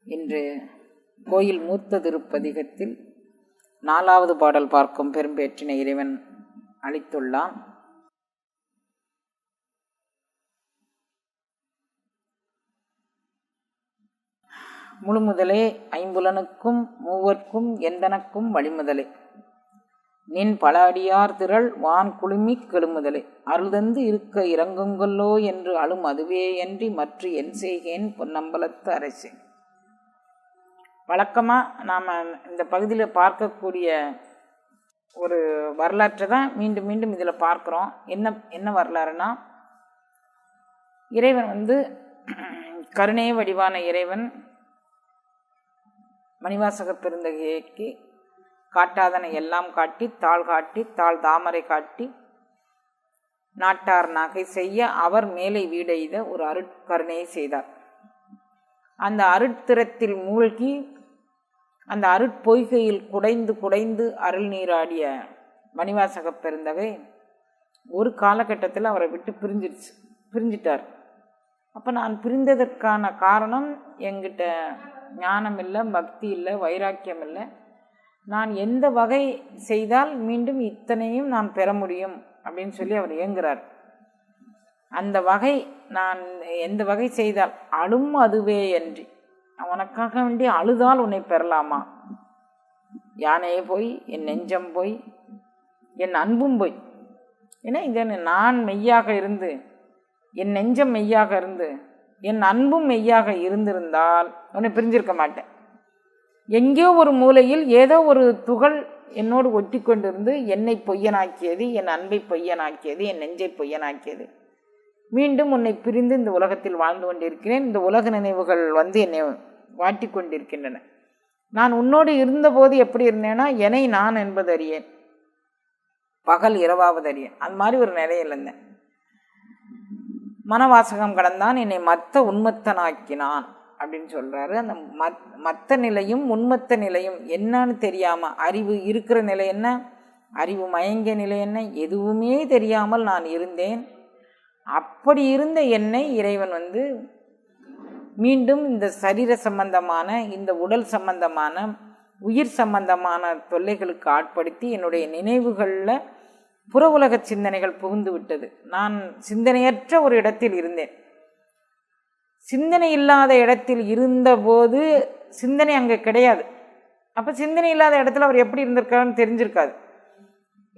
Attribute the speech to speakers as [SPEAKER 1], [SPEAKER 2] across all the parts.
[SPEAKER 1] இன்று கோயில் மூத்த திருப்பதிகத்தில் 4வது பாடல் பார்க்கும் பெரும்பேற்றினை இறைவன் அளித்துள்ளான். முழுமுதலே ஐம்புலனுக்கும் மூவர்க்கும் எந்தனக்கும் வழிமுதலே நின் பல அடியார் திரள் வான் குழுமி கெழுமுதலே அருள்தந்து இருக்க இறங்குங்கொல்லோ என்று அழும் அதுவே அன்றி மற்ற என் செய்கேன் பொன்னம்பலத்து அரசே. வழக்கமாக நாம் இந்த பகுதியில் பார்க்கக்கூடிய ஒரு வரலாற்றை தான் மீண்டும் மீண்டும் இதில் பார்க்குறோம். என்ன வரலாறுனா, இறைவன் கருணை வடிவான இறைவன் மணிவாசக பெருந்தகைக்கு காட்டாதனை எல்லாம் காட்டி தாழ் தாமரை காட்டி நாட்டார் நகை செய்ய அவர் மேலே வீடெய்த ஒரு அருட்கருணையை செய்தார். அந்த அருட்திறத்தில் மூழ்கி அந்த அருட்பொய்கையில் குடைந்து அருள் நீராடிய மணிவாசக பெருந்தகை ஒரு காலகட்டத்தில் அவரை விட்டு பிரிஞ்சிட்டார். அப்போ நான் பிரிந்ததற்கான காரணம், என்கிட்ட ஞானம் இல்லை, பக்தி இல்லை, வைராக்கியம் இல்லை. நான் எந்த வகை செய்தால் மீண்டும் இத்தனையும் நான் பெற முடியும் அப்படின்னு சொல்லி அவர் ஏங்குறார். அந்த வகை நான் எந்த வகை செய்தால் அழும் அதுவே அன்றி, அவனுக்காக வேண்டி அழுதால் உன்னை பெறலாமா? யானையே போய், என் நெஞ்சம் போய், என் அன்பும் போய். ஏன்னா இதை நான் மெய்யாக இருந்து, என் நெஞ்சம் மெய்யாக இருந்து, என் அன்பும் மெய்யாக இருந்திருந்தால் உன்னை பிரிஞ்சிருக்க மாட்டேன். எங்கேயோ ஒரு மூலையில் ஏதோ ஒரு துகள் என்னோடு ஒட்டி கொண்டிருந்து என்னை பொய்யனாக்கியது, என் அன்பை பொய்யனாக்கியது, என் நெஞ்சை பொய்யனாக்கியது. மீண்டும் உன்னை பிரிந்து இந்த உலகத்தில் வாழ்ந்து கொண்டிருக்கிறேன். இந்த உலக நினைவுகள் என்னை வாட்டி கொண்டிருக்கின்றன. நான் உன்னோடு இருந்தபோது எப்படி இருந்தேன்னா, என்னை நான் என்பது அறியேன், பகல் இரவாவது அறியேன். அது மாதிரி ஒரு நிலையில் இருந்தேன். மனவாசகம் கடந்தான், என்னை மத்த உன்மத்தனாக்கினான் அப்படின்னு சொல்கிறாரு. அந்த மத்த நிலையும் உன்மத்த நிலையும் என்னன்னு தெரியாமல், அறிவு இருக்கிற நிலை என்ன, அறிவு மயங்கிய நிலை என்ன, எதுவுமே தெரியாமல் நான் இருந்தேன். அப்படி இருந்த என்னை இறைவன் மீண்டும் இந்த சரீர சம்பந்தமான, இந்த உடல் சம்பந்தமான, உயிர் சம்பந்தமான தொல்லைகளுக்கு ஆட்படுத்தி என்னுடைய நினைவுகளில் புற உலக சிந்தனைகள் புகுந்து விட்டது. நான் சிந்தனையற்ற ஒரு இடத்தில் இருந்தேன். சிந்தனை இல்லாத இடத்தில் இருந்தபோது சிந்தனை அங்கே கிடையாது. அப்போ சிந்தனை இல்லாத இடத்துல அவர் எப்படி இருந்திருக்காருன்னு தெரிஞ்சிருக்காது.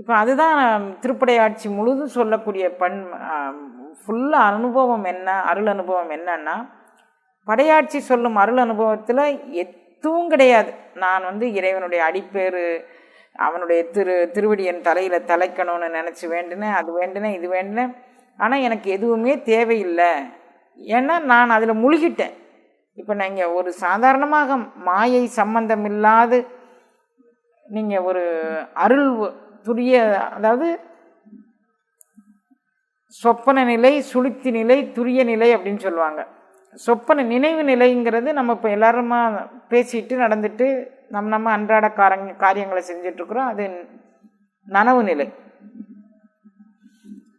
[SPEAKER 1] இப்போ அதுதான் திருப்படையாட்சி முழுதும் சொல்லக்கூடிய ஃபுல்லாக அனுபவம் என்ன, அருள் அனுபவம் என்னன்னா, படையாட்சி சொல்லும் அருள் அனுபவத்தில் எதுவும் கிடையாது. நான் இறைவனுடைய அடிப்பேறு, அவனுடைய திருவடி என் தலையில் தலைக்கணும்னு நினச்சி வேண்டினேன், அது வேண்டினேன், இது வேண்டினேன். ஆனால் எனக்கு எதுவுமே தேவையில்லை. ஏன்னா நான் அதில் முழுகிட்டேன். இப்போ நீங்கள் ஒரு சாதாரணமாக மாயை சம்பந்தம் இல்லாது நீங்கள் ஒரு அருள் துரிய, அதாவது சொப்பன நிலை, சுளுத்தி நிலை, துரிய நிலை அப்படின்னு சொல்லுவாங்க. சொப்பன நினைவு நிலைங்கிறது நம்ம இப்போ எல்லாருமா பேசிட்டு நடந்துட்டு நம்ம அன்றாட காரியங்களை செஞ்சிட்ருக்குறோம். அது நனவு நிலை.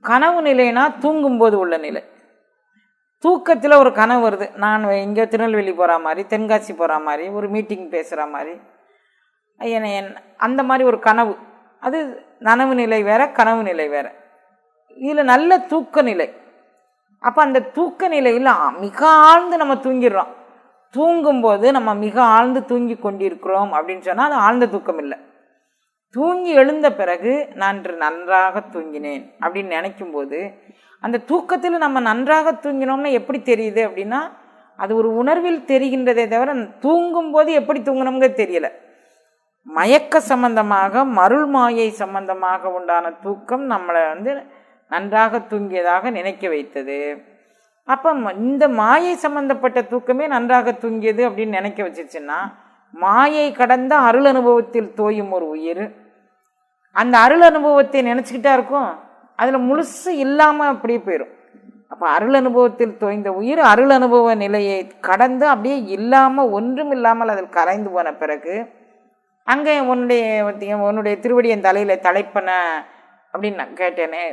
[SPEAKER 1] கனவு நிலைனா தூங்கும்போது உள்ள நிலை. தூக்கத்தில் ஒரு கனவு வருது, நான் எங்கேயோ திருநெல்வேலி போகிற மாதிரி, தென்காசி போகிற மாதிரி, ஒரு மீட்டிங் பேசுகிற மாதிரி, அந்த மாதிரி ஒரு கனவு. அது நனவு நிலை வேற, கனவு நிலை வேற. இதில் நல்ல தூக்க நிலை. அப்போ அந்த தூக்க நிலையில் மிக ஆழ்ந்து நம்ம தூங்கிடுறோம். தூங்கும்போது நம்ம மிக ஆழ்ந்து தூங்கி கொண்டிருக்கிறோம் அப்படின்னு சொன்னால் அது ஆழ்ந்த தூக்கம் இல்லை. தூங்கி எழுந்த பிறகு நான் நன்றாக தூங்கினேன் அப்படின்னு நினைக்கும்போது, அந்த தூக்கத்தில் நம்ம நன்றாக தூங்கினோம்னா எப்படி தெரியுது அப்படின்னா, அது ஒரு உணர்வில் தெரிகின்றதே தவிர தூங்கும்போது எப்படி தூங்கணுங்க தெரியல. மயக்க சம்பந்தமாக, மருள் மாயை சம்பந்தமாக உண்டான தூக்கம் நம்மளை நன்றாக தூங்கியதாக நினைக்க வைத்தது. அப்போ இந்த மாயை சம்பந்தப்பட்ட தூக்கமே நன்றாக தூங்கியது அப்படின்னு நினைக்க வச்சிருச்சுன்னா, மாயை கடந்த அருள் அனுபவத்தில் தோயும் ஒரு உயிர் அந்த அருள் அனுபவத்தை நினச்சிக்கிட்டா இருக்கும், அதில் முழுசு இல்லாமல் அப்படியே போயிடும். அப்போ அருள் அனுபவத்தில் தோய்ந்த உயிர் அருள் அனுபவ நிலையை கடந்து அப்படியே இல்லாமல், ஒன்றும் இல்லாமல் அதில் கரைந்து போன பிறகு அங்கே உன்னுடைய திருவடி என் தலையில் தலைப்பன அப்படின்னு நான் கேட்டேனே,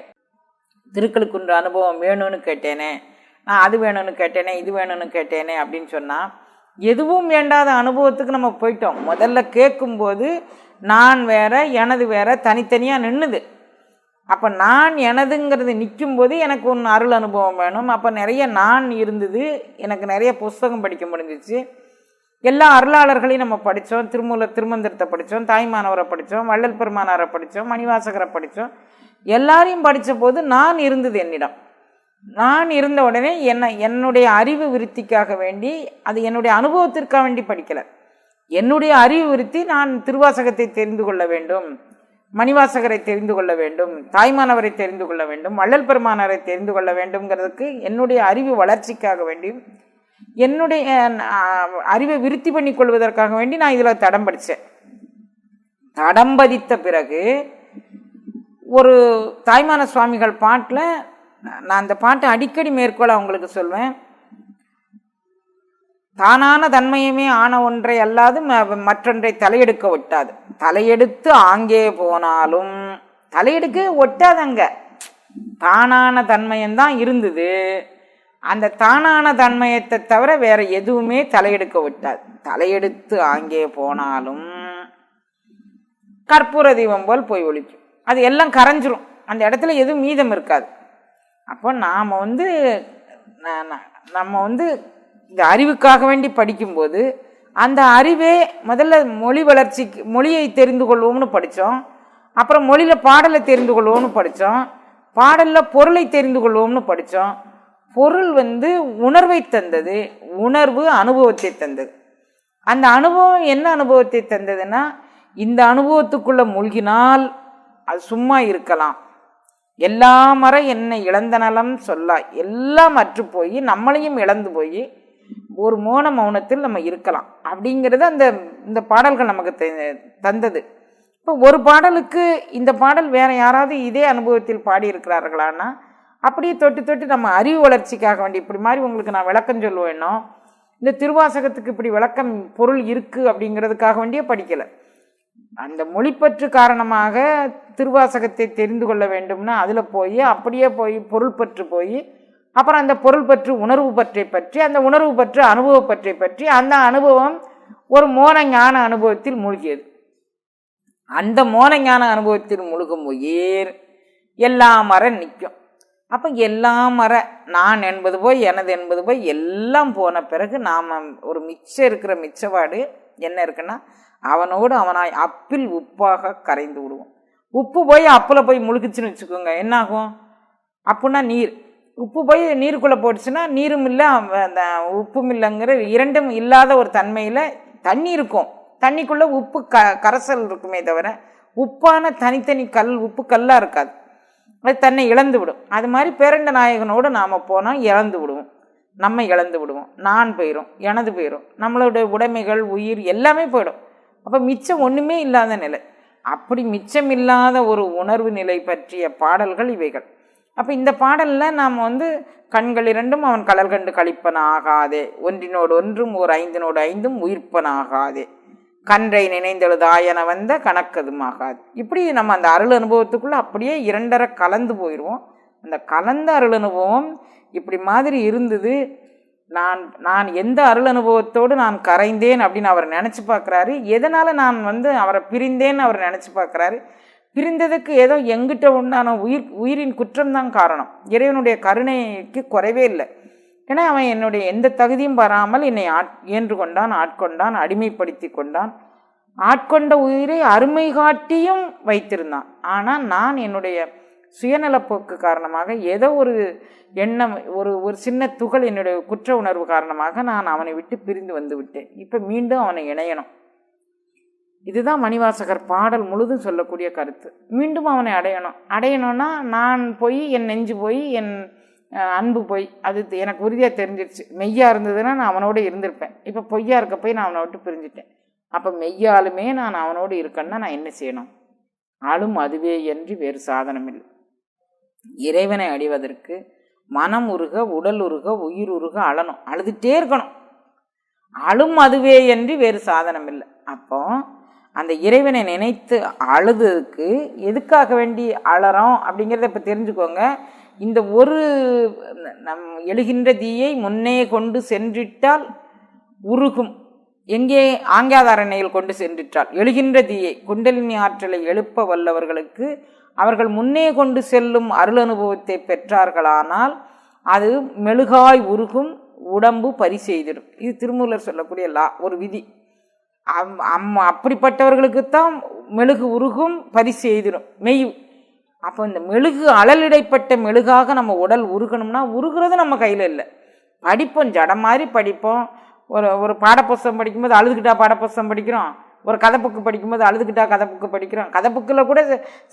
[SPEAKER 1] திருக்களுக்குன்ற அனுபவம் வேணும்னு கேட்டேனே, நான் அது வேணும்னு கேட்டேனே, இது வேணும்னு கேட்டேனே அப்படின்னு சொன்னால், எதுவும் வேண்டாத அனுபவத்துக்கு நம்ம போயிட்டோம். முதல்ல கேட்கும்போது நான் வேற எனது வேற தனித்தனியாக நின்றுது. அப்போ நான் எனதுங்கிறது நிற்கும்போது எனக்கு ஒன்று அருள் அனுபவம் வேணும். அப்போ நிறைய நான் இருந்தது, எனக்கு நிறைய புஸ்தகம் படிக்க முடிஞ்சிச்சு. எல்லா அருளாளர்களையும் நம்ம படித்தோம். திருமந்திரத்தை படித்தோம், தாய்மானவரை படித்தோம், வள்ளல் பெருமானாரை படித்தோம், மணிவாசகரை படித்தோம். எல்லாரையும் படித்த போது நான் இருந்தது என்னிடம். நான் இருந்த உடனே என்னுடைய அறிவு விருத்திக்காக வேண்டி, அது என்னுடைய அனுபவத்திற்காக வேண்டி படிக்கலை. என்னுடைய அறிவு விருத்தி, நான் திருவாசகத்தை தெரிந்து கொள்ள வேண்டும், மணிவாசகரை தெரிந்து கொள்ள வேண்டும், தாய்மானவரை தெரிந்து கொள்ள வேண்டும், வள்ளல் பெருமானாரை தெரிந்து கொள்ள வேண்டும்ங்கிறதுக்கு என்னுடைய அறிவு வளர்ச்சிக்காக வேண்டியும் என்னுடைய அறிவை விருத்தி பண்ணி கொள்வதற்காக வேண்டி நான் இதில் தடம் படித்தேன். தடம் பதித்த பிறகு ஒரு தாய்மான சுவாமிகள் பாட்டில், நான் அந்த பாட்டை அடிக்கடி மேற்கோள் அவங்களுக்கு சொல்வேன். தானான தன்மையுமே ஆன ஒன்றை அல்லாது மற்றொன்றை தலையெடுக்க ஒட்டாது. தலையெடுத்து ஆங்கே போனாலும் தலையெடுக்க ஒட்டாதங்க. தானான தன்மையந்தான் இருந்தது. அந்த தானான தன்மையத்தை தவிர வேற எதுவுமே தலையெடுக்க ஒட்டாது. தலையெடுத்து ஆங்கே போனாலும் கற்பூர தீபம் போல் போய் ஒழிக்கும். அது எல்லாம் கரைஞ்சிரும். அந்த இடத்துல எதுவும் மீதம் இருக்காது. அப்போ நாம் நம்ம இந்த அறிவுக்காக வேண்டி படிக்கும்போது அந்த அறிவே முதல்ல மொழி வளர்ச்சிக்கு மொழியை தெரிந்து கொள்வோம்னு படித்தோம். அப்புறம் மொழியில் பாடலை தெரிந்து கொள்வோம்னு படித்தோம். பாடலில் பொருளை தெரிந்து கொள்வோம்னு படித்தோம். பொருள் உணர்வை தந்தது, உணர்வு அனுபவத்தை தந்தது. அந்த அனுபவம் என்ன அனுபவத்தை தந்ததுன்னா, இந்த அனுபவத்துக்குள்ளே மூழ்கினால் அது சும்மா இருக்கலாம். எல்லா மர என்னை இழந்த நலம் சொல்லா, எல்லாம் அற்று போய் நம்மளையும் இழந்து போய் ஒரு மோன மௌனத்தில் நம்ம இருக்கலாம் அப்படிங்கிறது இந்த பாடல்கள் நமக்கு தந்தது. இப்போ ஒரு பாடலுக்கு இந்த பாடல் வேற யாராவது இதே அனுபவத்தில் பாடியிருக்கிறார்களான்னா அப்படியே தொட்டு தொட்டு நம்ம அறிவு வளர்ச்சிக்காக வேண்டி இப்படி மாதிரி உங்களுக்கு நான் விளக்கம் சொல்லுவேனோ, இந்த திருவாசகத்துக்கு இப்படி விளக்கம் பொருள் இருக்குது அப்படிங்கிறதுக்காக வேண்டியே படிக்கலை. அந்த மொழிப்பற்று காரணமாக திருவாசகத்தை தெரிந்து கொள்ள வேண்டும்னா அதில் போய் அப்படியே போய் பொருள் பற்று போய், அப்புறம் அந்த பொருள் பற்று உணர்வு பற்றை பற்றி, அந்த உணர்வு பற்று அனுபவ பற்றை பற்றி, அந்த அனுபவம் ஒரு மோன ஞான அனுபவத்தில் மூழ்கியது. அந்த மோன ஞான அனுபவத்தில் மூழ்கும் உயிர் எல்லாம் மர நிற்கும். அப்போ எல்லாம் மர நான் என்பது போய் எனது என்பது போய் எல்லாம் போன பிறகு நாம் ஒரு மிச்சம் இருக்கிற மிச்சவாடு என்ன இருக்குன்னா, அவனோடு அவனாய் அப்பில் உப்பாக கரைந்து விடுவோம். உப்பு போய் அப்பில் போய் முழுகிச்சுன்னு வச்சுக்கோங்க, என்னாகும்? அப்புன்னா நீர். உப்பு போய் நீருக்குள்ளே போட்டுச்சுன்னா நீரும் இல்லை அந்த உப்பும் இல்லைங்கிற இரண்டும் இல்லாத ஒரு தன்மையில் தண்ணி இருக்கும். தண்ணிக்குள்ளே உப்பு கரைசல் இருக்குமே தவிர உப்பான தனித்தனி உப்பு கல்லாக இருக்காது. அது தன்னை இழந்து விடும். அது மாதிரி பேரண்ட நாயகனோடு நாம் போனால் இழந்து விடுவோம், நம்ம இழந்து விடுவோம். நான் போயிடும், எனது போயிடும், நம்மளுடைய உடைமைகள் உயிர் எல்லாமே போயிடும். அப்போ மிச்சம் ஒன்றுமே இல்லாத நிலை. அப்படி மிச்சம் இல்லாத ஒரு உணர்வு நிலை பற்றிய பாடல்கள் இவைகள். அப்போ இந்த பாடலில் நாம் கண்கள் இரண்டும் அவன் கடல் கண்டு கழிப்பன ஆகாதே, ஒன்றினோடு ஒன்றும் ஓர் ஐந்தினோடு ஐந்தும் உயிர்ப்பன ஆகாதே, கன்றை நினைந்தெழுதாயன வந்த கணக்கதும் ஆகாது. இப்படி நம்ம அந்த அருள் அனுபவத்துக்குள்ளே அப்படியே இரண்டரை கலந்து போயிடுவோம். அந்த கலந்த அருள் அனுபவம் இப்படி மாதிரி இருந்தது. நான் எந்த அருள் அனுபவத்தோடு நான் கரைந்தேன் அப்படின்னு அவர் நினச்சி பார்க்குறாரு. எதனால் நான் அவரை பிரிந்தேன்னு அவர் நினச்சி பார்க்குறாரு. பிரிந்ததுக்கு ஏதோ எங்கிட்ட உண்டான உயிரின் குற்றம்தான் காரணம். இறைவனுடைய கருணைக்கு குறைவே இல்லை. ஏன்னா அவன் என்னுடைய எந்த தகுதியும் வராமல் என்னை ஏன்று கொண்டான், ஆட்கொண்டான், அடிமைப்படுத்தி கொண்டான். ஆட்கொண்ட உயிரை அருமை காட்டியும் வைத்திருந்தான். ஆனால் நான் என்னுடைய சுயநலப்போக்கு காரணமாக ஏதோ ஒரு எண்ணம், ஒரு சின்ன துகள் என்னுடைய குற்ற உணர்வு காரணமாக நான் அவனை விட்டு பிரிந்து வந்து விட்டேன். இப்போ மீண்டும் அவனை இணையணும். இதுதான் மணிவாசகர் பாடல் முழுதும் சொல்லக்கூடிய கருத்து. மீண்டும் அவனை அடையணும்னா நான் போய் என் நெஞ்சு போய் என் அன்பு போய், அது எனக்கு உறுதியாக தெரிஞ்சிருச்சு. மெய்யா இருந்ததுன்னா நான் அவனோடு இருந்திருப்பேன். இப்போ பொய்யா இருக்க போய் நான் அவனை விட்டு பிரிஞ்சுட்டேன். அப்போ மெய்யாலுமே நான் அவனோடு இருக்கேன்னா நான் என்ன செய்யணும்? ஆளும் அதுவே என்று வேறு சாதனம் இல்லை. இறைவனை அடைவதற்கு மனம் உருக, உடல் உருக, உயிர் உருக அழணும், அழுதுகிட்டே இருக்கணும். அழும் அதுவே என்று வேறு சாதனம் இல்லை. அப்போ அந்த இறைவனை நினைத்து அழுதுக்கு எதுக்காக வேண்டி அழறோம் அப்படிங்கிறத இப்போ தெரிஞ்சுக்கோங்க. இந்த ஒரு எழுகின்ற தீயை முன்னே கொண்டு சென்றிட்டால் உருகும். எங்கே? ஆங்காதாரணையில் கொண்டு சென்றிட்டால் எழுகின்ற தீயை குண்டலினி ஆற்றலை எழுப்ப வல்லவர்களுக்கு அவர்கள் முன்னே கொண்டு செல்லும் அருள் அனுபவத்தை பெற்றார்களானால் அது மெழுகாய் உருகும், உடம்பு பரிசெய்திடும். இது திருமூலர் சொல்லக்கூடிய ஒரு விதி. அப்படிப்பட்டவர்களுக்குத்தான் மெழுகு உருகும், பரிசெய்திடும், மெய். அப்போ இந்த மெழுகு அழலிடைப்பட்ட மெழுகாக நம்ம உடல் உருகணும்னா உருகிறது நம்ம கையில் இல்லை. படிப்போம், ஜடம் மாதிரி படிப்போம். ஒரு பாடப்புஸ்தகம் படிக்கும்போது அழுதுகிட்டா பாடப்புஸ்தகம் படிக்கிறோம். ஒரு கதை புக்கு படிக்கும்போது அழுதுகிட்டா கதை புக்கு படிக்கிறோம். கதை புக்கில் கூட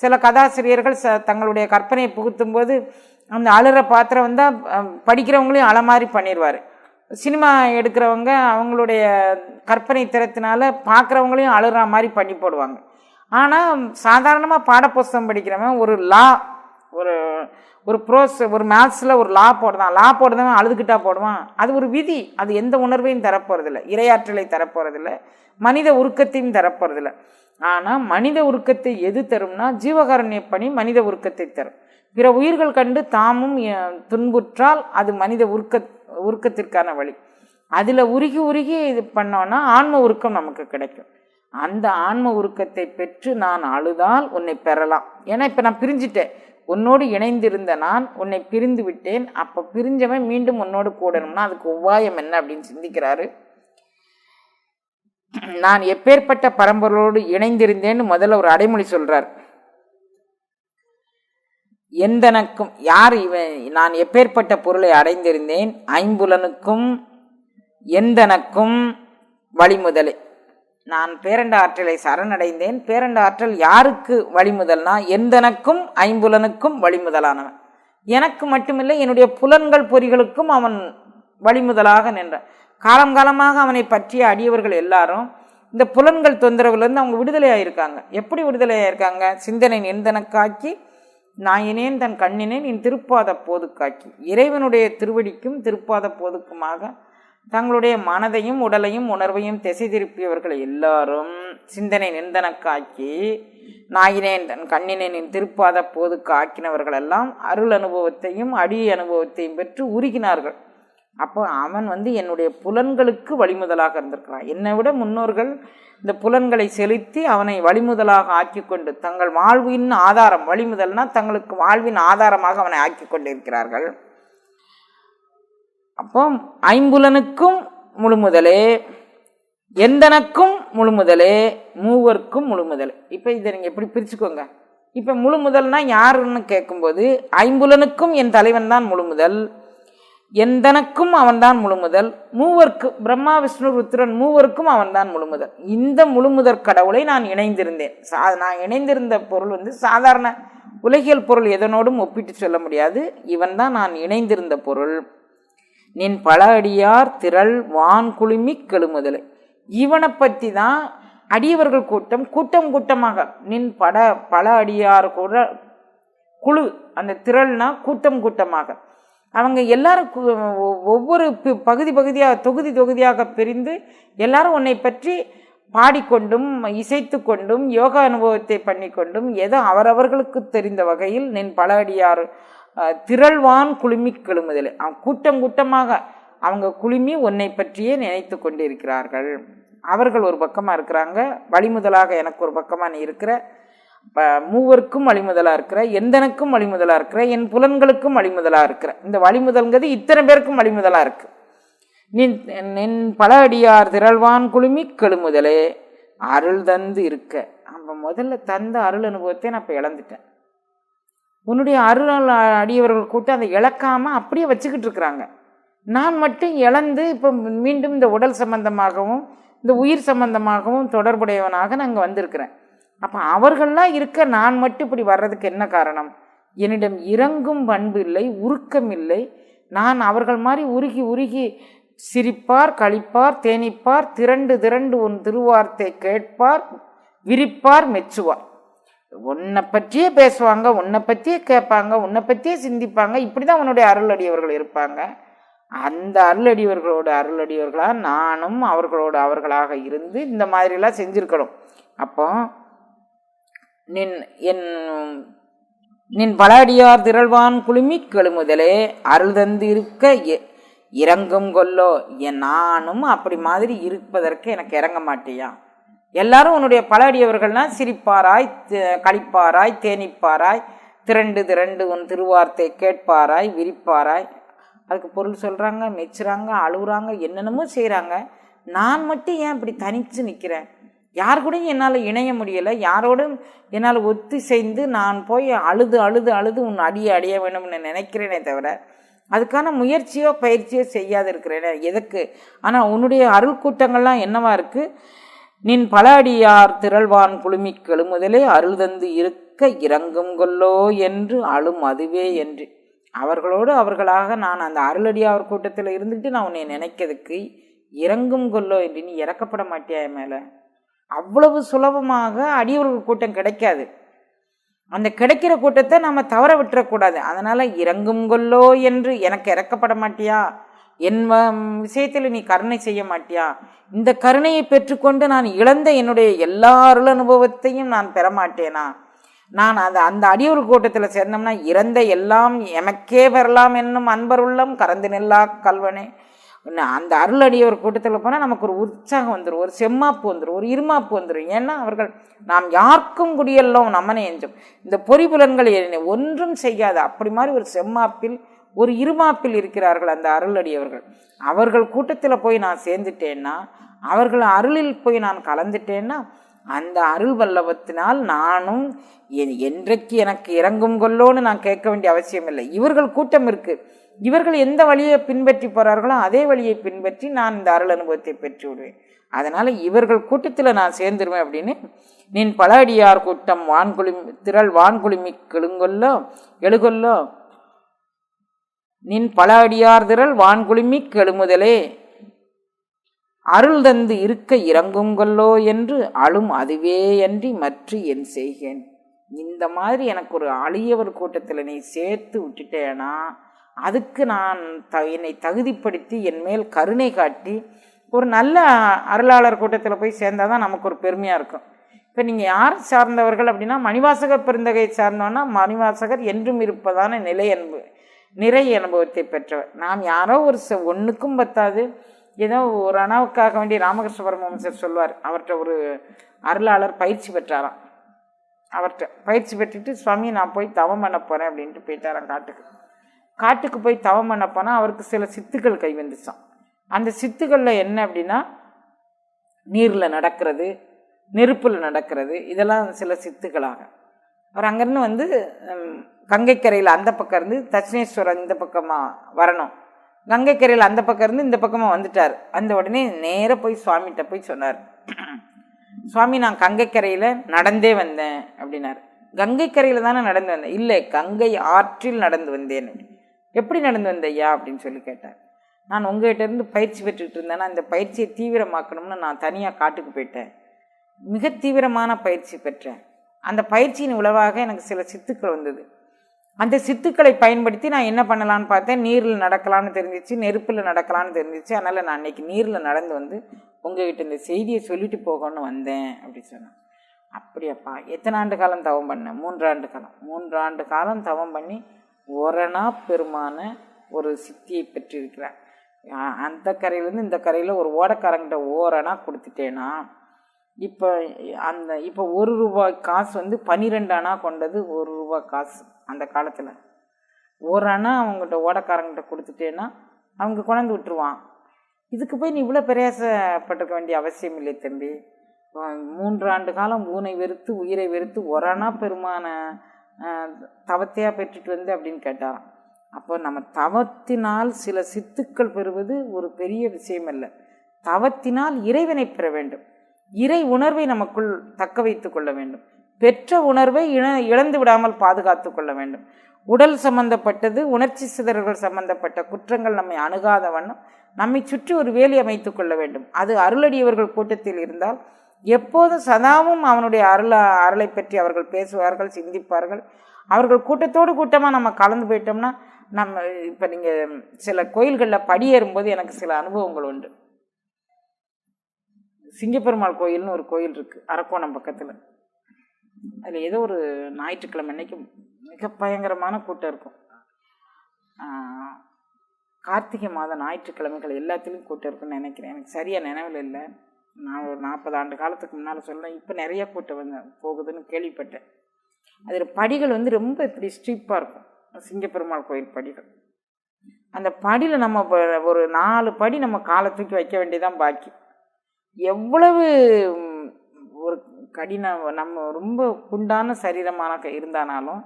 [SPEAKER 1] சில கதாசிரியர்கள் தங்களுடைய கற்பனையை புகுத்தும் போது அந்த அழுகிற பாத்திரம் வந்தால் படிக்கிறவங்களையும் அழ மாதிரி பண்ணிடுவார். சினிமா எடுக்கிறவங்க அவங்களுடைய கற்பனை திறத்தினால பார்க்குறவங்களையும் அழுகிற மாதிரி பண்ணி போடுவாங்க. ஆனால் சாதாரணமாக பாடப்புஸ்தகம் படிக்கிறவன் ஒரு ப்ரோஸ், ஒரு மேத்ஸில் ஒரு லா போடுறவன் அழுதுகிட்டா போடுவான். அது ஒரு விதி. அது எந்த உணர்வையும் தரப்போறதில்ல, இரையாற்றலை தரப்போறதில்லை, மனித உருக்கத்தையும் தரப்போறதில்லை. ஆனால் மனித உருக்கத்தை எது தரும்னா ஜீவகாருண்ய பணி மனித உருக்கத்தை தரும். பிற உயிர்கள் கண்டு தாமும் துன்புற்றால் அது மனித உருக்கத்திற்கான வழி. அதில் உருகி இது பண்ணோன்னா ஆன்ம உருக்கம் நமக்கு கிடைக்கும். அந்த ஆன்ம உருக்கத்தை பெற்று நான் அழுதால் உன்னை பெறலாம். ஏன்னா இப்போ நான் பிரிஞ்சிட்டேன், உன்னோடு இணைந்திருந்த நான் உன்னை பிரிந்து விட்டேன். அப்போ பிரிஞ்சவன் மீண்டும் உன்னோடு கூடணும்னா அதுக்கு உபாயம் என்ன அப்படின்னு சிந்திக்கிறாரு. நான் எப்பேற்பட்ட பரம்பொருளோடு இணைந்திருந்தேன்னு முதல்ல ஒரு அடைமொழி சொல்றார். எந்தனக்கும் யார் இவன், நான் எப்பேற்பட்ட பொருளை அடைந்திருந்தேன், ஐம்புலனுக்கும் எந்தனக்கும் வழிமுதலே. நான் பேரண்ட ஆற்றலை சரணடைந்தேன். பேரண்ட ஆற்றல் யாருக்கு வழிமுதல்னா எந்தனக்கும் ஐம்புலனுக்கும் வழிமுதலானவன். எனக்கு மட்டுமில்லை, என்னுடைய புலன்கள் பொறிகளுக்கும் அவன் வழிமுதலாக நின்றான். காலமாக அவனை பற்றிய அடியவர்கள் எல்லாரும் இந்த புலன்கள் தொந்தரவுலேருந்து அவங்க விடுதலையாயிருக்காங்க. எப்படி விடுதலையாயிருக்காங்க? சிந்தனை எந்தனக்காக்கி நாயினேன் தன் கண்ணினேன் என் திருப்பாத போதுக்காக்கி. இறைவனுடைய திருவடிக்கும் திருப்பாத போதுக்குமாக தங்களுடைய மனதையும் உடலையும் உணர்வையும் திசை திருப்பியவர்கள் எல்லாரும் சிந்தனை நிந்தனக்காக்கி நாயினேன் தன் கண்ணினேன் என் திருப்பாத போதுக்கு ஆக்கினவர்கள் எல்லாம் அருள் அனுபவத்தையும் அடி அனுபவத்தையும் பெற்று உருகினார்கள். அப்போ அவன் என்னுடைய புலன்களுக்கு வழிமுதலாக இருந்திருக்கிறான். என்னை விட முன்னோர்கள் இந்த புலன்களை செலுத்தி அவனை வழிமுதலாக ஆக்கி கொண்டு தங்கள் வாழ்வின் ஆதாரம், வழிமுதல்னா தங்களுக்கு வாழ்வின் ஆதாரமாக அவனை ஆக்கி கொண்டிருக்கிறார்கள். அப்போ ஐம்புலனுக்கும் முழுமுதலே, எந்தனக்கும் முழுமுதலே, மூவர்க்கும் முழுமுதலே. இப்போ இதை நீங்கள் எப்படி பிரிச்சுக்கோங்க. இப்போ முழுமுதல்னா யாருன்னு கேட்கும்போது ஐம்புலனுக்கும் என் தலைவன் தான் முழுமுதல், எந்தனக்கும் அவன்தான் முழுமுதல், மூவர்க்கு பிரம்மா விஷ்ணு ருத்ரன் மூவருக்கும் அவன்தான் முழுமுதல். இந்த முழுமுதற் கடவுளை நான் இணைந்திருந்தேன். நான் இணைந்திருந்த பொருள் சாதாரண உலகியல் பொருள் எதனோடும் ஒப்பிட்டு சொல்ல முடியாது. இவன் தான் நான் இணைந்திருந்த பொருள். நின் பல அடியார் திரள் வான் குழுமி கெழுமுதலை. இவனை பற்றி தான் அடியவர்கள் கூட்டமாக நின் பல அடியார் கூட குழு, அந்த திரள்னா கூட்டமாக அவங்க எல்லாரும் ஒவ்வொரு பகுதியாக தொகுதியாக பிரிந்து எல்லாரும் உன்னை பற்றி பாடிக்கொண்டும் இசைத்து கொண்டும் யோகா அனுபவத்தை பண்ணி கொண்டும் ஏதோ அவரவர்களுக்கு தெரிந்த வகையில் நின் பல அடியார் திரள்வான் குழுமி கெழுமுதலே. கூட்டமாக அவங்க குழுமி உன்னை பற்றியே நினைத்து கொண்டு இருக்கிறார்கள். அவர்கள் ஒரு பக்கமாக இருக்கிறாங்க, வழிமுதலாக எனக்கு ஒரு பக்கமாக நீ இருக்கிற, மூவருக்கும் வழிமுதலாக இருக்கிற, எந்தனுக்கும் வழிமுதலாக இருக்கிற, என் புலன்களுக்கும் வழிமுதலாக இருக்கிற. இந்த வழிமுதல்ங்கிறது இத்தனை பேருக்கும் வழிமுதலாக இருக்கு. நின் பல அடியார் திரள்வான் குழுமி கெழுமுதலே அருள் தந்து இருக்க. அப்போ முதல்ல தந்த அருள் அனுபவத்தை நான் இப்போ இழந்துட்டேன். உன்னுடைய அருள் அடியவர்கள் கூட்டம் அதை இழக்காமல் அப்படியே வச்சுக்கிட்டு இருக்கிறாங்க. நான் மட்டும் இழந்து இப்போ மீண்டும் இந்த உடல் சம்பந்தமாகவும் இந்த உயிர் சம்பந்தமாகவும் தொடர்புடையவனாக நான் இங்கே வந்திருக்கிறேன். அப்போ அவர்கள்லாம் இருக்க நான் மட்டும் இப்படி வர்றதுக்கு என்ன காரணம்? என்னிடம் இறங்கும் பண்பு இல்லை, உருக்கம் இல்லை. நான் அவர்கள் மாதிரி உருகி சிரிப்பார், களிப்பார், தேனிப்பார், திரண்டு உன் திருவார்த்தை கேட்பார், விரிப்பார், மெச்சுவார். உன்னை பற்றியே பேசுவாங்க, உன்னை பற்றியே கேட்பாங்க, உன்னை பற்றியே சிந்திப்பாங்க. இப்படி தான் உன்னுடைய அருளடியவர்கள் இருப்பாங்க. அந்த அருளடியவர்களாக நானும் அவர்களாக இருந்து இந்த மாதிரிலாம் செஞ்சுருக்கணும். அப்போ நின் பல அடியார் திரள்வான் குழுமி கெழுமுதலே அருள் தந்து இருக்க இறங்கும் கொல்லோ, நானும் அப்படி மாதிரி இருப்பதற்கு எனக்கு இறங்க மாட்டியா? எல்லாரும் உன்னுடைய பல அடியவர்கள்னா சிரிப்பாராய், களிப்பாராய், தேனிப்பாராய், திரண்டு திரண்டு உன் திருவார்த்தை கேட்பாராய், விரிப்பாராய். அதுக்கு பொருள் சொல்கிறாங்க, மெச்சுறாங்க, அழுகுறாங்க, என்னென்னமோ செய்கிறாங்க. நான் மட்டும் ஏன் இப்படி தனித்து நிற்கிறேன்? யார் கூடயும் என்னால் இணைய முடியலை, யாரோடும் என்னால் ஒத்திசைந்து நான் போய் அழுது அழுது அழுது உன் அடியை அடைய வேணும்னு நினைக்கிறேனே தவிர அதுக்கான முயற்சியோ பயிற்சியோ செய்யாது இருக்கிறேனே, எதுக்கு? ஆனால் உன்னுடைய அருள் கூட்டங்கள்லாம் என்னவா இருக்குது? நின் பல அடியார் திரள்வான் குழுமிக் கெழுமுதலே அருள் தந்து இருக்க இறங்கும் கொல்லோ என்று அழும் அதுவே என்று. அவர்களோடு அவர்களாக நான் அந்த அருளடியார் கூட்டத்தில் இருந்துட்டு நான் உன்னை நினைக்கிறதுக்கு இறங்கும் கொல்லோ என்று. நீ இறக்கப்பட மாட்டியா என் மேலே? அவ்வளவு சுலபமாக அடியவர்கள் கூட்டம் கிடைக்காது. அந்த கிடைக்கிற கூட்டத்தை நம்ம தவற விட்டுறக்கூடாது. அதனால் இறங்கும் கொல்லோ என்று, எனக்கு இறக்கப்பட மாட்டியா? என் விஷயத்தில் நீ கருணை செய்ய மாட்டியா? இந்த கருணையை பெற்றுக்கொண்டு நான் இழந்த என்னுடைய எல்லா அருள் அனுபவத்தையும் நான் பெற மாட்டேனா? நான் அந்த அடியவர் கூட்டத்தில் சேர்ந்தோம்னா இறந்த எல்லாம் எமக்கே பெறலாம் என்னும் அன்பர் உள்ளம் கறந்து நெல்லா கல்வனே. அந்த அருள் அடியவர் கூட்டத்தில் போனால் நமக்கு ஒரு உற்சாகம் வந்துடும், ஒரு செம்மாப்பு வந்துடும், ஒரு இருமாப்பு வந்துடும். ஏன்னா அவர்கள் நாம் யாருக்கும் குடியெல்லாம் நம்மனை எஞ்சும், இந்த பொறிபுலன்கள் ஒன்றும் செய்யாது. அப்படி மாதிரி ஒரு செம்மாப்பில் ஒரு இருமாப்பில் இருக்கிறார்கள் அந்த அருள் அடியவர்கள். அவர்கள் கூட்டத்தில் போய் நான் சேர்ந்துட்டேன்னா, அவர்கள் அருளில் போய் நான் கலந்துட்டேன்னா, அந்த அருள் வல்லவத்தினால் நானும் என்றைக்கு எனக்கு இறங்கும் கொல்லோன்னு நான் கேட்க வேண்டிய அவசியம் இல்லை. இவர்கள் கூட்டம் இருக்குது, இவர்கள் எந்த வழியை பின்பற்றி போகிறார்களோ அதே வழியை பின்பற்றி நான் இந்த அருள் அனுபவத்தை பெற்று விடுவேன். அதனால் இவர்கள் கூட்டத்தில் நான் சேர்ந்துருவேன் அப்படின்னு. நின் பல அடியார் கூட்டம் திரள் வான்குழுமி கெழுங்கொல்லோ எழுகொல்லோ, நின் பல அடியார் திரள் வான்குழுமி கெழுமுதலே அருள் தந்து இருக்க இறங்குங்கொல்லோ என்று அழும் அதுவே அன்றி மற்ற என் செய்கேன். இந்த மாதிரி எனக்கு ஒரு அழியவர் கூட்டத்தில் நீ சேர்த்து விட்டுட்டேனா, அதுக்கு நான் என்னை தகுதிப்படுத்தி என் மேல் கருணை காட்டி ஒரு நல்ல அருளாளர் கூட்டத்தில் போய் சேர்ந்தால் தான் நமக்கு ஒரு பெருமையாக இருக்கும். இப்போ நீங்கள் யார் சார்ந்தவர்கள் அப்படின்னா, மணிவாசகர் பெருந்தகை சார்ந்தோன்னா மணிவாசகர் என்றும் இருப்பதான நிறை அனுபவத்தை பெற்றவர். நாம் யாரோ ஒரு ஒன்றுக்கும் பத்தாது, ஏதோ ஒரு அணாவுக்காக வேண்டிய ராமகிருஷ்ண பரமஹம்சர் சொல்வார், அவர்கிட்ட ஒரு அருளாளர் பயிற்சி பெற்றாராம். அவர்கிட்ட பயிற்சி பெற்றுட்டு, சுவாமி நான் போய் தவம் பண்ண போகிறேன் அப்படின்ட்டு போயிட்டாராம் காட்டுக்கு போய் தவம் பண்ண போனால் அவருக்கு சில சித்துக்கள் கை வந்துச்சான். அந்த சித்துக்களில் என்ன அப்படின்னா, நீரில் நடக்கிறது, நெருப்பில் நடக்கிறது, இதெல்லாம் சில சித்துக்களாக. அவர் அங்கேருந்து வந்து கங்கைக்கரையில் அந்த பக்கம் இருந்து தட்சிணேஸ்வரம் இந்த பக்கமாக வரணும், கங்கைக்கரையில் அந்த பக்கம் இருந்து இந்த பக்கமாக வந்துட்டார். அந்த உடனே நேராக போய் சுவாமிகிட்ட போய் சொன்னார், சுவாமி நான் கங்கைக்கரையில் நடந்தே வந்தேன் அப்படின்னார். கங்கைக்கரையில் தானே நடந்து வந்தேன்? இல்லை, கங்கை ஆற்றில் நடந்து வந்தேன். எப்படி நடந்து வந்தையா அப்படின்னு சொல்லி கேட்டார். நான் உங்கள்கிட்ட இருந்து பயிற்சி பெற்றுக்கிட்டு இருந்தேன்னா இந்த பயிற்சியை தீவிரமாக்கணும்னு நான் தனியாக காட்டுக்கு போயிட்டேன், மிக தீவிரமான பயிற்சி பெற்றேன். அந்த பயிற்சியின் விளைவாக எனக்கு சில சித்துக்கள் வந்தது. அந்த சித்துக்களை பயன்படுத்தி நான் என்ன பண்ணலான்னு பார்த்தேன். நீரில் நடக்கலான்னு தெரிஞ்சிச்சு, நெருப்பில் நடக்கலான்னு தெரிஞ்சிச்சு. அதனால் நான் அன்றைக்கி நீரில் நடந்து வந்து உங்கள்கிட்ட இந்த செய்தியை சொல்லிட்டு போகணும்னு வந்தேன் அப்படி சொன்னேன். அப்படியாப்பா, எத்தனை ஆண்டு காலம் தவம் பண்ணேன்? 3 ஆண்டு காலம். 3 ஆண்டு காலம் தவம் பண்ணி ஒரணா பெருமான ஒரு சித்தியை பெற்றிருக்கிறேன். அந்த கரையிலேருந்து இந்த கரையில் ஒரு ஓடக்காரங்கிட்ட ஓரணா கொடுத்துட்டேன்னா, இப்போ இப்போ 1 ரூபாய் காசு வந்து 12 அணா கொண்டது 1 ரூபாய் காசு. அந்த காலத்தில் 1 அணா அவங்ககிட்ட ஓடக்காரங்கிட்ட கொடுத்துட்டேன்னா அவங்க கொண்டாந்து விட்டுருவான். இதுக்கு போய் நீ இவ்வளோ பிரயாசப்பட்டிருக்க வேண்டிய அவசியம் இல்லை தம்பி. 3 ஆண்டு காலம் ஊனை வெறுத்து உயிரை வெறுத்து 1 அணா பெருமான தவத்தையாக பெற்றுட்டு வந்து அப்படின்னு கேட்டாராம். அப்போ நம்ம தவத்தினால் சில சித்துக்கள் பெறுவது ஒரு பெரிய விஷயம் அல்ல. தவத்தினால் இறைவனை பெற வேண்டும், இறை உணர்வை நமக்குள் தக்க வைத்து கொள்ள வேண்டும், பெற்ற உணர்வை இழந்து விடாமல் பாதுகாத்து கொள்ள வேண்டும். உடல் சம்பந்தப்பட்டது, உணர்ச்சி சிதறல்கள் சம்பந்தப்பட்ட குற்றங்கள் நம்மை அணுகாத வண்ணம் நம்மை சுற்றி ஒரு வேலி அமைத்து கொள்ள வேண்டும். அது அருளடியவர்கள் கூட்டத்தில் இருந்தால் எப்போதும் சதாவும் அவனுடைய அருளை பற்றி அவர்கள் பேசுவார்கள், சிந்திப்பார்கள். அவர்கள் கூட்டத்தோடு கூட்டமாக நம்ம கலந்து போயிட்டோம்னா நம்ம இப்போ நீங்கள் சில கோயில்களில் படியேறும்போது எனக்கு சில அனுபவங்கள் உண்டு. சிங்கப்பெருமாள் கோயில்னு ஒரு கோயில் இருக்குது அரக்கோணம் பக்கத்தில். அதில் ஏதோ ஒரு ஞாயிற்றுக்கிழமை அன்னைக்கு மிக பயங்கரமான கூட்டம் இருக்கும். கார்த்திகை மாதம் ஞாயிற்றுக்கிழமைகள் எல்லாத்துலேயும் கூட்டம் இருக்குன்னு நினைக்கிறேன். எனக்கு சரியாக நினைவில் இல்லை. நான் ஒரு 40 ஆண்டு காலத்துக்கு முன்னால் சொல்கிறேன். இப்போ நிறைய கூட்டம் போகுதுன்னு கேள்விப்பட்டேன். அதில் படிகள் ரொம்ப இப்படி ஸ்ட்ரீப்பாக இருக்கும். சிங்கப்பெருமாள் கோயில் படிகள். அந்த படியில் நம்ம ஒரு 4 படி நம்ம காலை தூக்கி வைக்க வேண்டியதான் பாக்கி. எவ்வளவு ஒரு நம்ம ரொம்ப குண்டான சரீரமான இருந்தானாலும்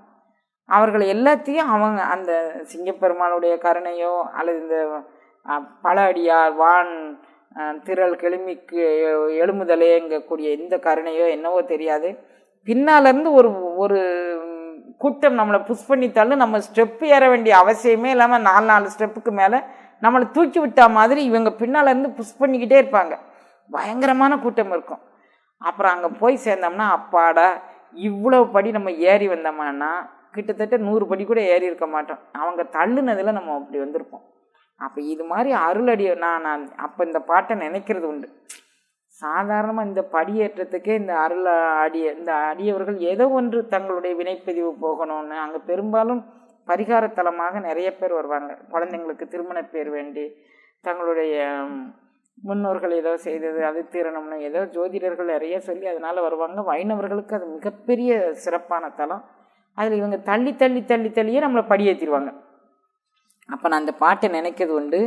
[SPEAKER 1] அவர்கள் எல்லாத்தையும் அவங்க அந்த சிங்கப்பெருமாளுடைய கருணையோ அல்லது இந்த பல அடியார் வான் திரள் கெளுமிக்கு எழுமுதலேங்கக்கூடிய இந்த கருணையோ என்னவோ தெரியாது, பின்னாலேருந்து ஒரு ஒரு கூட்டம் நம்மளை புஷ் பண்ணித்தாலும் நம்ம ஸ்டெப்பு ஏற வேண்டிய அவசியமே இல்லாமல் 4 ஸ்டெப்புக்கு மேலே நம்மளை தூக்கி விட்டா மாதிரி இவங்க பின்னாலேருந்து புஷ் பண்ணிக்கிட்டே இருப்பாங்க. பயங்கரமான கூட்டம் இருக்கும். அப்புறம் அங்கே போய் சேர்ந்தோம்னா அப்பாடா இவ்வளவு படி நம்ம ஏறி வந்தோம்னா கிட்டத்தட்ட 100 படி கூட ஏறி இருக்க மாட்டோம். அவங்க தள்ளுனதில் நம்ம அப்படி வந்திருப்போம். அப்போ இது மாதிரி அருளடி நான் அப்போ இந்த பாட்டை நினைக்கிறது உண்டு. சாதாரணமாக இந்த படியேற்றத்துக்கே இந்த இந்த அடியவர்கள் ஏதோ ஒன்று தங்களுடைய வினைப்பதிவு போகணும்னு அங்கே பெரும்பாலும் பரிகாரத்தலமாக நிறைய பேர் வருவாங்க. குழந்தைங்களுக்கு திருமண பேர் வேண்டி தங்களுடைய முன்னோர்கள் ஏதோ செய்தது அது தீரணும்னு ஏதோ ஜோதிடர்கள் நிறைய சொல்லி அதனால் வருவாங்க. வைணவர்களுக்கு அது மிகப்பெரிய சிறப்பான தலம். அதில் இவங்க தள்ளியே நம்மளை படியேற்றிடுவாங்க. அப்போ நான் அந்த பாட்டை நினைக்கிறது உண்டு.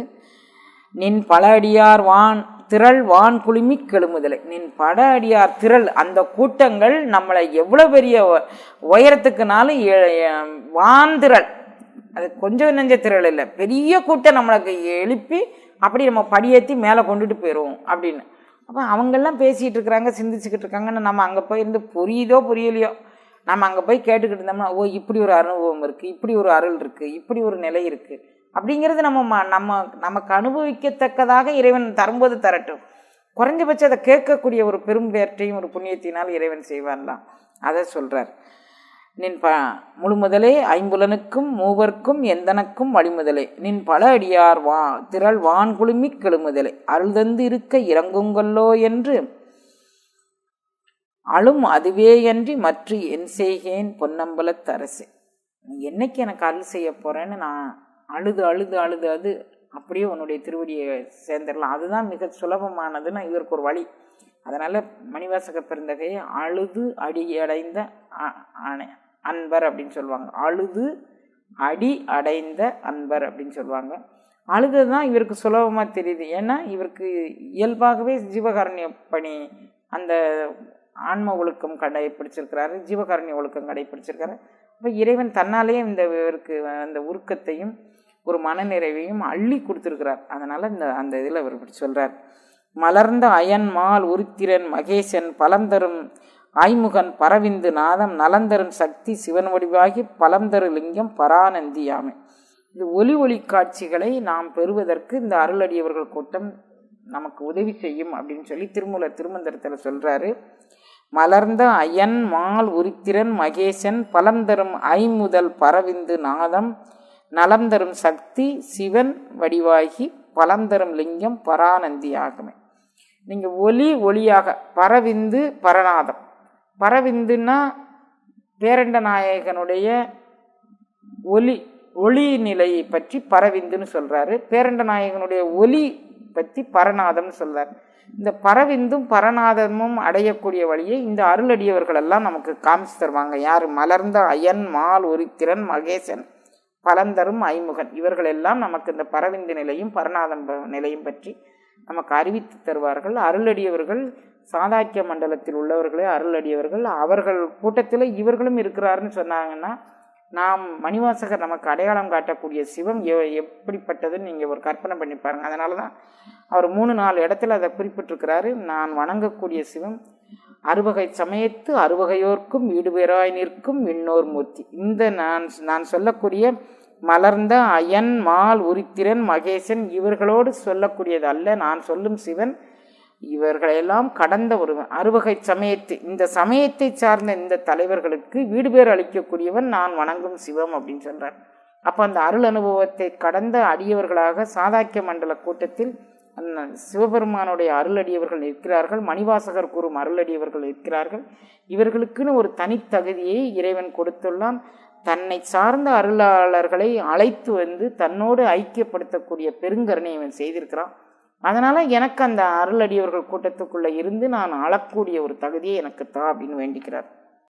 [SPEAKER 1] நின் பல அடியார் திரள் வான் குழுமி கெழுமுதலை. நின் பட அடியார் திரள், அந்த கூட்டங்கள் நம்மளை எவ்வளோ பெரிய உயரத்துக்குனாலும் வாந்திரள், அது கொஞ்சம் நெஞ்ச திரள் இல்லை, பெரிய கூட்டம் நம்மளுக்கு எழுப்பி அப்படி நம்ம படியேற்றி மேலே கொண்டுட்டு போயிடுவோம் அப்படின்னு. அப்போ அவங்கெல்லாம் பேசிகிட்டு இருக்கிறாங்க, சிந்திச்சுக்கிட்டு இருக்காங்கன்னு நம்ம அங்கே போயிருந்து புரியுதோ புரியலையோ நம்ம அங்கே போய் கேட்டுக்கிட்டு இருந்தோம்னா ஓ இப்படி ஒரு அனுபவம் இருக்குது, இப்படி ஒரு அருள் இருக்குது, இப்படி ஒரு நிலை இருக்குது அப்படிங்கிறது நமக்கு அனுபவிக்கத்தக்கதாக இறைவன் தரும்போது தரட்டும். குறைஞ்சபட்சம் அதை கேட்கக்கூடிய ஒரு பெரும் வேற்றையும் ஒரு புண்ணியத்தினால் இறைவன் செய்வான்லாம். அதை சொல்கிறார். நின் முழுமுதலே ஐம்புலனுக்கும் மூவர்க்கும் எந்தனக்கும் வழிமுதலே நின் பல அடியார் திரள் வான் குழுமி கெழுமுதலே அருள் தந்து இருக்க இறங்குங்கொல்லோ என்று அழும் அதுவே அன்றி மற்ற என் செய்கேன் பொன்னம்பலத்து அரசே. நீ என்னைக்கு எனக்கு அருள் செய்ய போகிறேன்னு நான் அழுது அது அப்படியே உன்னுடைய திருவடியை சேர்ந்துடலாம். அதுதான் மிக சுலபமானதுன்னு இவருக்கு ஒரு வழி. அதனால் மணிவாசக பெருந்தகையை அழுது அடியடைந்த அன்பர் அப்படின்னு சொல்லுவாங்க. அழுது அடி அடைந்த அன்பர் அப்படின்னு சொல்லுவாங்க. அழுது தான் இவருக்கு சுலபமாக தெரியுது. ஏன்னா இவருக்கு இயல்பாகவே ஜீவகாருண்ய பணி, அந்த ஆன்ம ஒழுக்கம் கடைப்பிடிச்சிருக்கிறாரு, ஜீவகாருண்ய ஒழுக்கம் கடைப்பிடிச்சிருக்காரு. அப்போ இறைவன் தன்னாலேயே இவருக்கு அந்த உருக்கத்தையும் ஒரு மனநிறைவையும் அள்ளி கொடுத்துருக்கிறார். அதனால் அந்த இதில் இவர் இப்படி சொல்கிறார். மலர்ந்த அயன் மால் உருத்திரன் மகேசன் பலம் தரும் ஆய்முகன் பரவிந்து நாதம் நலந்தரும் சக்தி சிவன் வடிவாகி பலம் தரு லிங்கம் பரானந்தியாமை. இது ஒளி காட்சிகளை நாம் பெறுவதற்கு இந்த அருளடியவர்கள் கூட்டம் நமக்கு உதவி செய்யும் அப்படின்னு சொல்லி திருமூலர் திருமந்திரத்தில் சொல்கிறாரு. மலர்ந்த அயன் மால் உருத்திரன் மகேசன் பலம் தரும் ஐமுதல் பரவிந்து நாதம் நலம் தரும் சக்தி சிவன் வடிவாகி பலம் தரும் லிங்கம் பரானந்தியாகமே. நீங்கள் ஒளியாக பரவிந்து பரநாதம். பரவிந்துன்னா பேரண்ட நாயகனுடைய ஒளி நிலையை பற்றி பரவிந்துன்னு சொல்கிறாரு. பேரண்ட நாயகனுடைய ஒளி பற்றி பரநாதம்னு சொல்கிறார். இந்த பரவிந்தும் பரநாதமும் அடையக்கூடிய வழியை இந்த அருளடியவர்கள் எல்லாம் நமக்கு காமிச்சு தருவாங்க. யார்? மலர்ந்த அயன் மால் உருத்திரன் மகேசன் பலந்தரும் ஐமுகன். இவர்கள் எல்லாம் நமக்கு இந்த பரவிந்து நிலையும் பரநாதம் நிலையும் பற்றி நமக்கு அறிவித்து தருவார்கள். அருளடியவர்கள் சாதாக்கிய மண்டலத்தில் உள்ளவர்களே அருளடியவர்கள். அவர்கள் கூட்டத்தில் இவர்களும் இருக்கிறாருன்னு சொன்னாங்கன்னா நாம் மணிவாசகர் நமக்கு அடையாளம் காட்டக்கூடிய சிவம் எப்படிப்பட்டதுன்னு நீங்கள் ஒரு கற்பனை பண்ணி பாருங்கள். அதனால தான் அவர் 3-4 இடத்துல அதை குறிப்பிட்டிருக்கிறாரு. நான் வணங்கக்கூடிய சிவம் அறுவகை சமயத்து அறுவகையோர்க்கும் ஈடுபேராய் நிற்கும் விண்ணோர் மூர்த்தி. இந்த நான் சொல்லக்கூடிய மலர்ந்த அயன் மால் உருத்திரன் மகேசன் இவர்களோடு சொல்லக்கூடியது அல்ல. நான் சொல்லும் சிவன் இவர்களெல்லாம் கடந்த ஒரு அறுவகை சமயத்து, இந்த சமயத்தை சார்ந்த இந்த தலைவர்களுக்கு வீடு பேர் அளிக்கக்கூடியவன் நான் வணங்கும் சிவம் அப்படின்னு சொல்கிறார். அப்போ அந்த அருள் அனுபவத்தை கடந்த அடியவர்களாக சாதாக்கிய மண்டல கூட்டத்தில் சிவபெருமானுடைய அருளடியவர்கள் நிற்கிறார்கள். மணிவாசகர் கூறும் அருளடியவர்கள் நிற்கிறார்கள். இவர்களுக்குன்னு ஒரு தனித்தகுதியை இறைவன் கொடுத்துள்ளான். தன்னை சார்ந்த அருளாளர்களை அழைத்து வந்து தன்னோடு ஐக்கியப்படுத்தக்கூடிய பெருங்கருணை இவன் செய்திருக்கிறான். அதனால் எனக்கு அந்த அருளடியவர்கள் கூட்டத்துக்குள்ளே இருந்து நான் அழக்கூடிய ஒரு தகுதியை எனக்கு தா அப்படின்னு வேண்டிக்கிறார்.